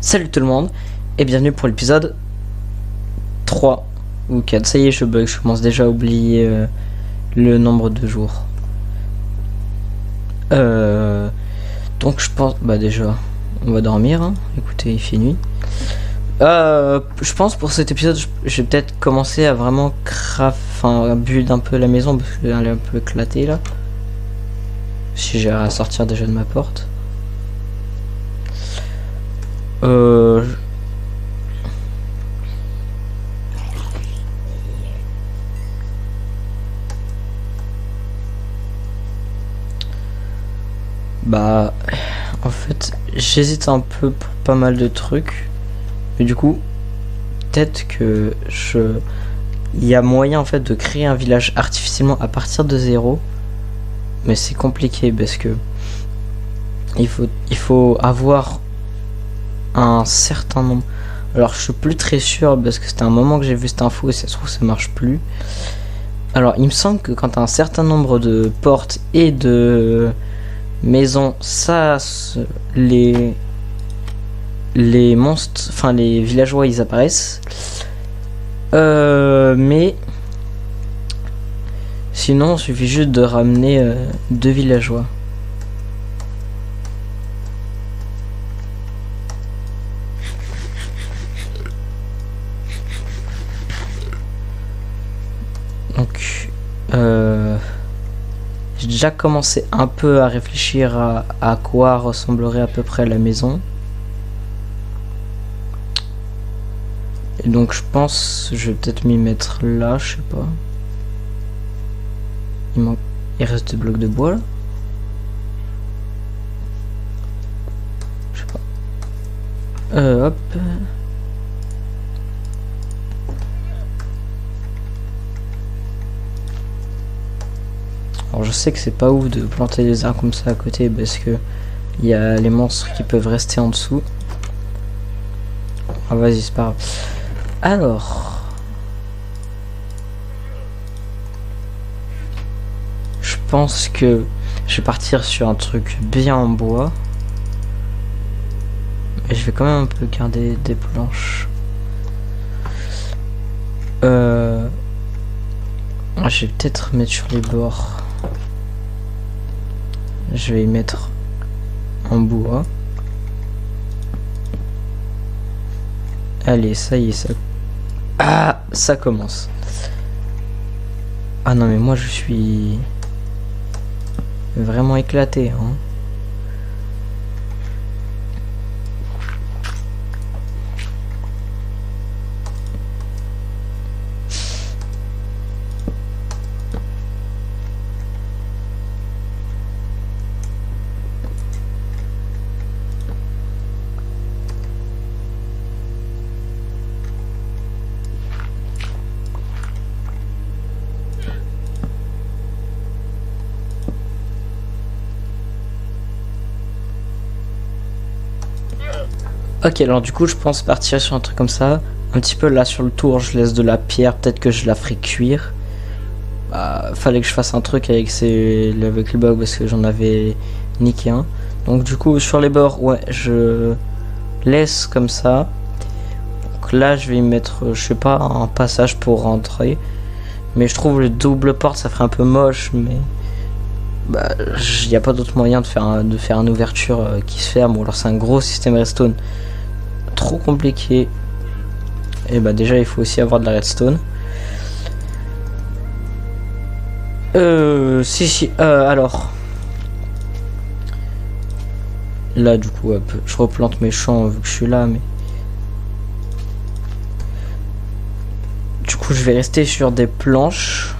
Salut tout le monde et bienvenue pour l'épisode 3 ou 4. Ça y est, je bug, je commence déjà à oublier le nombre de jours. Donc je pense, déjà, on va dormir, hein. Écoutez, il fait nuit. Je pense pour cet épisode, je vais peut-être commencer à vraiment build un peu la maison parce qu'elle est un peu éclatée là. Si j'ai à sortir déjà de ma porte. En fait, j'hésite un peu pour pas mal de trucs. Mais du coup, peut-être que il y a moyen en fait de créer un village artificiellement à partir de zéro. Mais c'est compliqué parce que il faut avoir un certain nombre. Alors je suis plus très sûr parce que c'était un moment que j'ai vu cette info et ça se trouve ça marche plus. Alors il me semble que quand t'as un certain nombre de portes et de maisons, les monstres, enfin les villageois ils apparaissent. Mais sinon il suffit juste de ramener 2 villageois. Donc j'ai déjà commencé un peu à réfléchir à quoi ressemblerait à peu près la maison. Et donc je pense je vais peut-être m'y mettre là, je sais pas. Il reste 2 blocs de bois là. Je sais pas. Hop. Alors je sais que c'est pas ouf de planter des arbres comme ça à côté parce que il y a les monstres qui peuvent rester en dessous. Ah vas-y, c'est pas grave. Alors je pense que je vais partir sur un truc bien en bois. Mais je vais quand même un peu garder des planches. Je vais peut-être mettre sur les bords. Je vais y mettre en bois. Allez, ça y est, ça... Ah, ça commence. Ah non, mais moi je suis vraiment éclaté, hein. Ok, alors du coup je pense partir sur un truc comme ça. Un petit peu là sur le tour je laisse de la pierre, peut-être que je la ferai cuire. Fallait que je fasse un truc avec les bugs parce que j'en avais niqué un. Donc du coup sur les bords, ouais, je laisse comme ça. Donc là je vais y mettre, je sais pas, un passage pour rentrer. Mais je trouve le double porte ça ferait un peu moche, mais il n'y a pas d'autre moyen de faire une ouverture qui se ferme. Ou alors c'est un gros système redstone trop compliqué. Et déjà il faut aussi avoir de la redstone. Alors là du coup je replante mes champs vu que je suis là, mais du coup je vais rester sur des planches.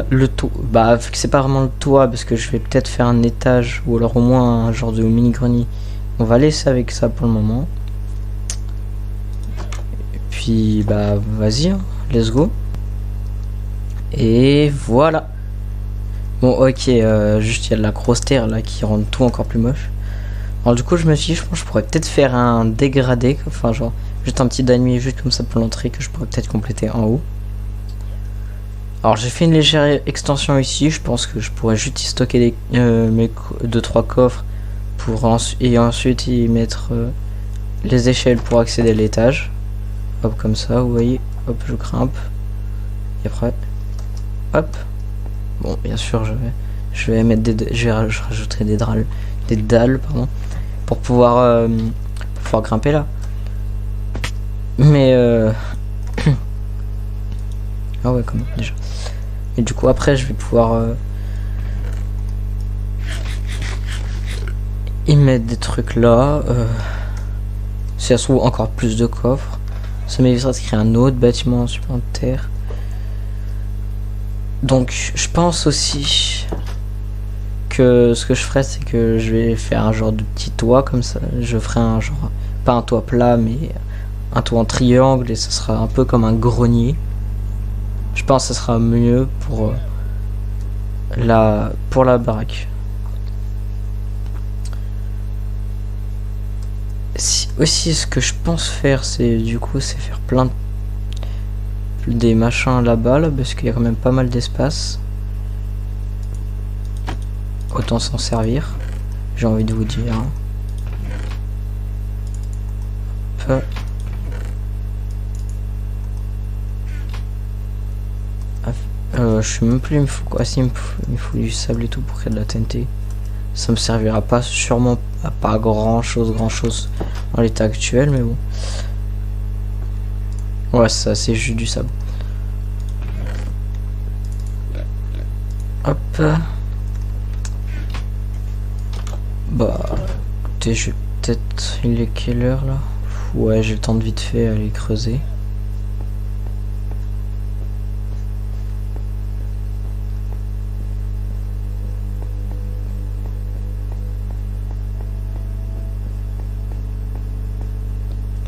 Le toit, vu que c'est pas vraiment le toit parce que je vais peut-être faire un étage ou alors au moins un genre de mini grenier. On va laisser avec ça pour le moment. Et puis vas-y, hein, let's go. Et voilà. Bon ok, juste il y a de la grosse terre là qui rend tout encore plus moche. Alors du coup je me suis dit, je pense que je pourrais peut-être faire un dégradé, enfin genre juste un petit damier juste comme ça pour l'entrée que je pourrais peut-être compléter en haut. Alors j'ai fait une légère extension ici, je pense que je pourrais juste y stocker mes 2-3 coffres et ensuite y mettre les échelles pour accéder à l'étage. Hop, comme ça, vous voyez. Hop, je grimpe. Et après, hop. Bon, bien sûr, je vais mettre je rajouterai des dalles, pardon, pour pouvoir grimper là. Mais ah ouais, comment déjà. Et du coup, après, je vais pouvoir y mettre des trucs là. Si ça se trouve, encore plus de coffres. Ça m'évitera de créer un autre bâtiment supplémentaire. Donc, je pense aussi que ce que je ferai, c'est que je vais faire un genre de petit toit comme ça. Je ferai un genre, pas un toit plat, mais un toit en triangle et ça sera un peu comme un grenier. Je pense que ça sera mieux pour la baraque. Aussi, ce que je pense faire, c'est du coup, c'est faire plein de des machins là-bas, là, parce qu'il y a quand même pas mal d'espace. Autant s'en servir, j'ai envie de vous dire. Je sais même plus, il me faut quoi. Si, il me faut du sable et tout pour créer de la TNT. Ça me servira pas, sûrement à pas grand chose dans l'état actuel, mais bon. Ouais, ça c'est juste du sable. Hop. Bah, écoutez, je vais peut-être... Il est quelle heure là? Ouais, j'ai le temps de vite fait aller creuser.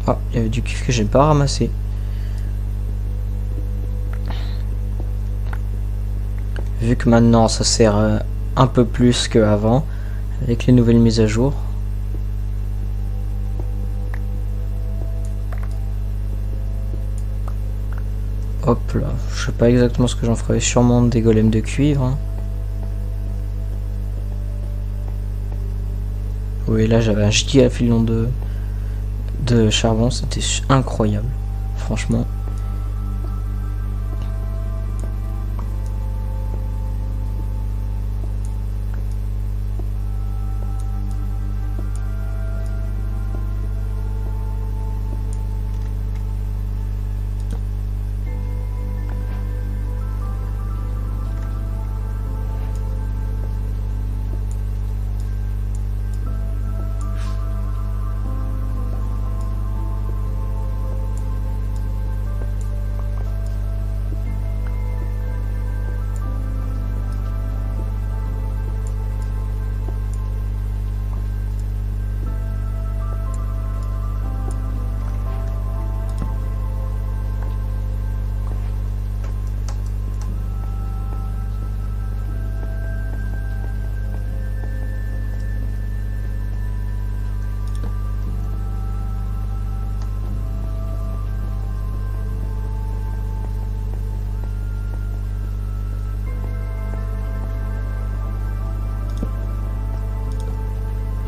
Ah, il y avait du cuivre que j'ai pas ramassé. Vu que maintenant ça sert un peu plus qu'avant avec les nouvelles mises à jour. Hop là, je sais pas exactement ce que j'en ferai, sûrement des golems de cuivre. Hein. Oui, là j'avais un giga filon de charbon, c'était incroyable, franchement.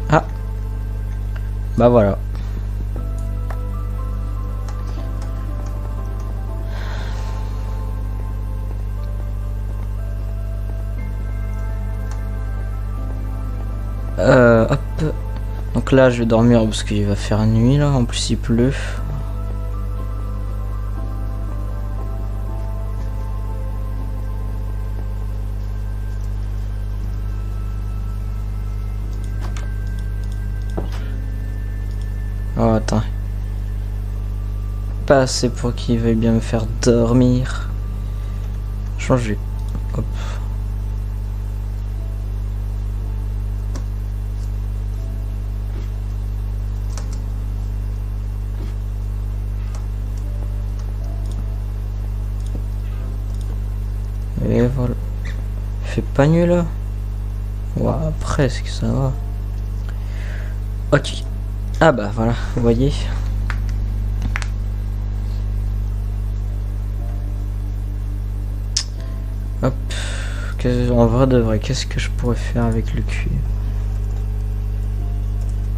Ah, bah voilà. Hop. Donc là, je vais dormir parce qu'il va faire nuit là. En plus, il pleut. Oh, attends. Pas assez pour qu'il veuille bien me faire dormir. Changer. Hop. Et voilà. Il fait pas nuit là? Ouais, presque, ça va. Ok. Ah bah voilà, vous voyez. Hop. En vrai de vrai, qu'est-ce que je pourrais faire avec le cuivre?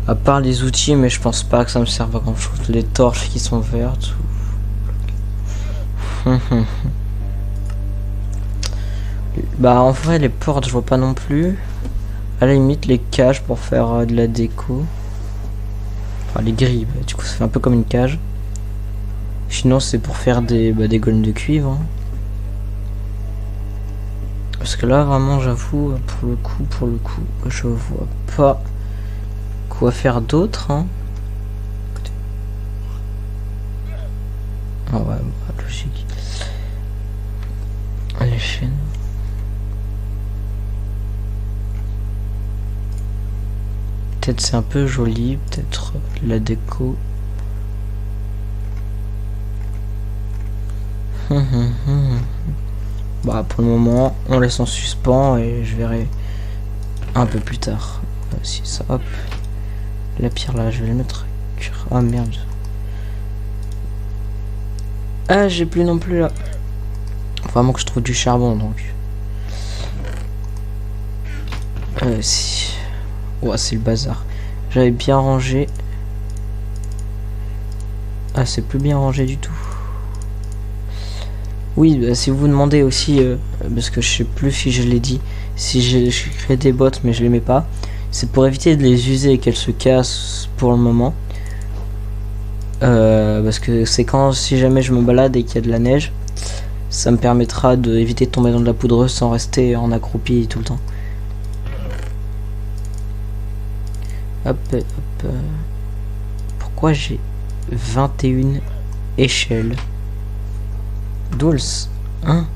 À part les outils, mais je pense pas que ça me serve à grand chose. Les torches qui sont vertes. Bah en vrai les portes je vois pas non plus. À la limite les cages pour faire de la déco. Enfin les grilles, bah, du coup ça fait un peu comme une cage. Sinon c'est pour faire des golems de cuivre. Hein. Parce que là vraiment j'avoue pour le coup je vois pas quoi faire d'autre. Hein. Ah ouais bah, logique. Les chaînes. Peut-être c'est un peu joli, peut-être la déco. Bah pour le moment on laisse en suspens et je verrai un peu plus tard. Si ça hop. La pierre là je vais le mettre. Ah merde. Ah j'ai plus non plus là. Vraiment que je trouve du charbon donc. Si. Ouais, c'est le bazar. J'avais bien rangé. Ah, c'est plus bien rangé du tout. Oui, bah, si vous vous demandez aussi, parce que je sais plus si je l'ai dit, si j'ai créé des bottes mais je les mets pas, c'est pour éviter de les user et qu'elles se cassent pour le moment. Parce que c'est quand, si jamais je me balade et qu'il y a de la neige, ça me permettra d'éviter de tomber dans de la poudreuse sans rester en accroupi tout le temps. Hop, hop. Pourquoi j'ai 21 échelles? Douls, hein?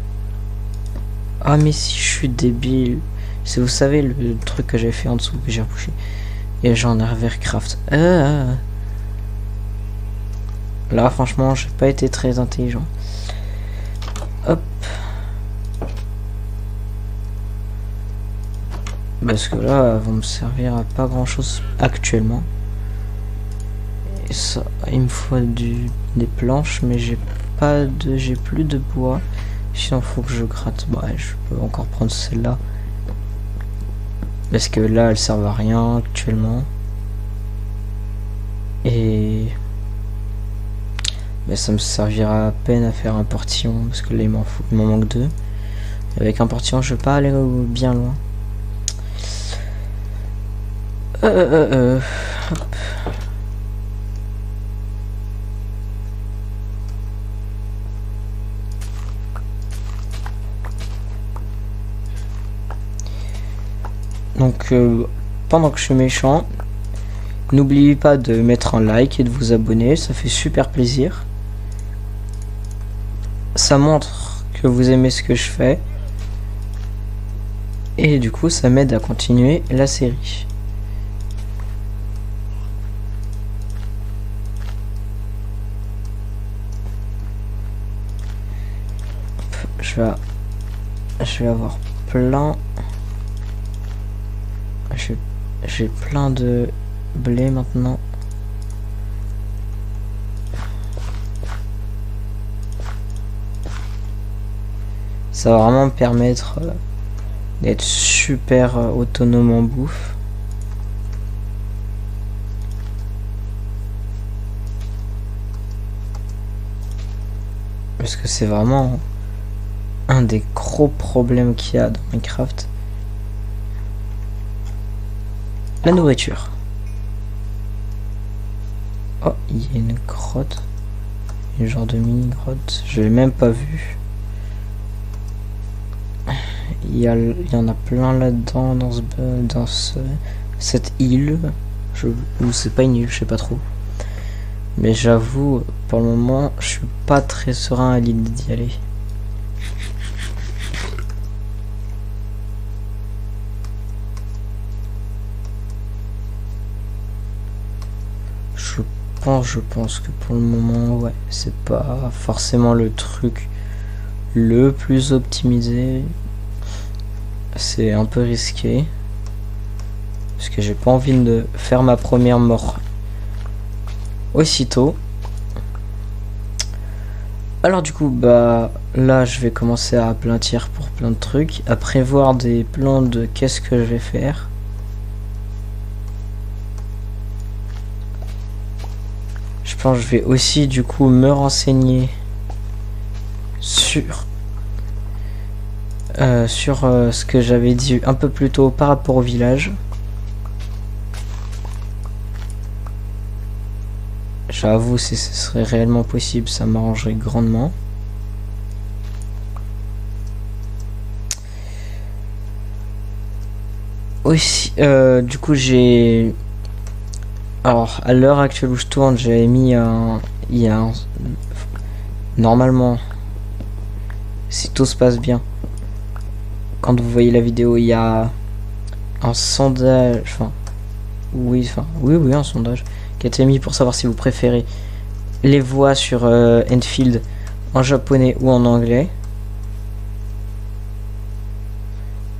Ah mais si je suis débile. Si vous savez le truc que j'ai fait en dessous que j'ai repoussé. Et j'en ai Revercraft. Là franchement j'ai pas été très intelligent. Hop. Parce que là, elles vont me servir à pas grand chose actuellement. Et ça, il me faut des planches, mais j'ai plus de bois. Sinon, faut que je gratte. Bah, je peux encore prendre celle-là. Parce que là, elles servent à rien actuellement. Et bah, ça me servira à peine à faire un portillon. Parce que là, il m'en manque 2. Avec un portillon, je vais pas aller bien loin. Hop. Donc pendant que je suis méchant, n'oubliez pas de mettre un like et de vous abonner, ça fait super plaisir. Ça montre que vous aimez ce que je fais. Et du coup ça m'aide à continuer la série. Je vais avoir plein. J'ai plein de blé maintenant. Ça va vraiment me permettre d'être super autonome en bouffe. Parce que c'est vraiment un des gros problèmes qu'il y a dans Minecraft. La nourriture. Oh, il y a une grotte. Une genre de mini grotte. Je l'ai même pas vu. Il y en a plein là-dedans dans cette île. Ou c'est pas une île, je sais pas trop. Mais j'avoue, pour le moment, je suis pas très serein à l'idée d'y aller. Je pense que pour le moment, ouais, c'est pas forcément le truc le plus optimisé. C'est un peu risqué. Parce que j'ai pas envie de faire ma première mort aussitôt. Alors du coup, bah là je vais commencer à aplantir pour plein de trucs, à prévoir des plans de qu'est-ce que je vais faire. pense que je vais aussi du coup me renseigner sur ce que j'avais dit un peu plus tôt par rapport au village. J'avoue, si ce serait réellement possible, ça m'arrangerait grandement. Aussi, du coup, j'ai... Alors, à l'heure actuelle où je tourne, j'avais mis il y a un... Normalement, si tout se passe bien, quand vous voyez la vidéo, il y a un sondage... Enfin, oui, un sondage qui a été mis pour savoir si vous préférez les voix sur Enfield en japonais ou en anglais.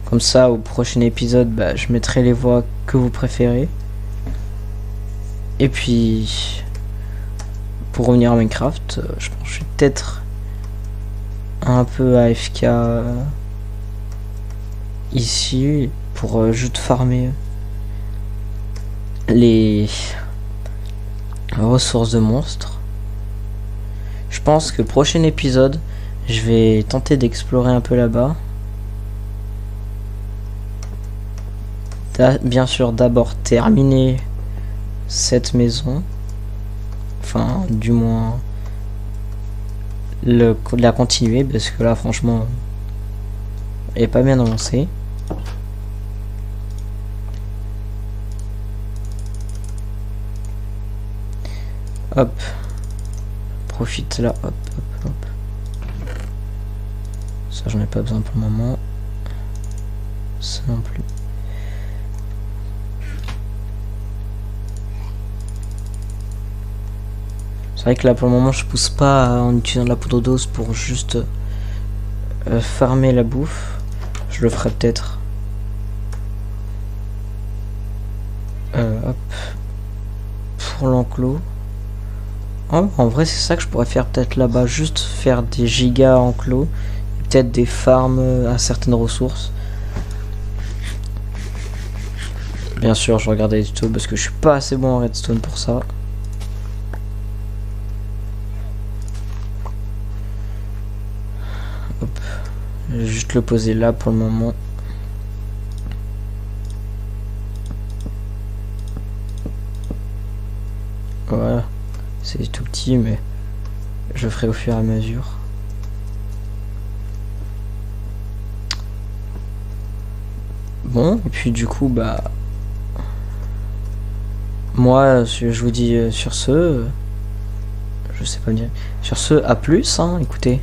Comme ça, au prochain épisode, bah, je mettrai les voix que vous préférez. Et puis, pour revenir à Minecraft, je pense que je vais peut-être un peu AFK ici pour juste farmer les ressources de monstres. Je pense que prochain épisode, je vais tenter d'explorer un peu là-bas. Bien sûr, d'abord terminer cette maison. Enfin, du moins la continuer, parce que là, franchement, elle est pas bien avancée. Hop, profite là, hop, hop, hop. Ça, j'en ai pas besoin pour le moment. Ça non plus. C'est vrai que là pour le moment je pousse pas en utilisant de la poudre d'os pour juste farmer la bouffe. Je le ferai peut-être. Hop. Pour l'enclos. Oh, en vrai c'est ça que je pourrais faire peut-être là-bas. Juste faire des gigas enclos. Peut-être des farms à certaines ressources. Bien sûr je regarde les tutos parce que je suis pas assez bon en redstone pour ça. Je vais juste le poser là pour le moment. Voilà. C'est tout petit mais je ferai au fur et à mesure. Bon, et puis du coup, bah... Moi, je vous dis sur ce... Je sais pas me dire. Sur ce, à plus, hein, écoutez.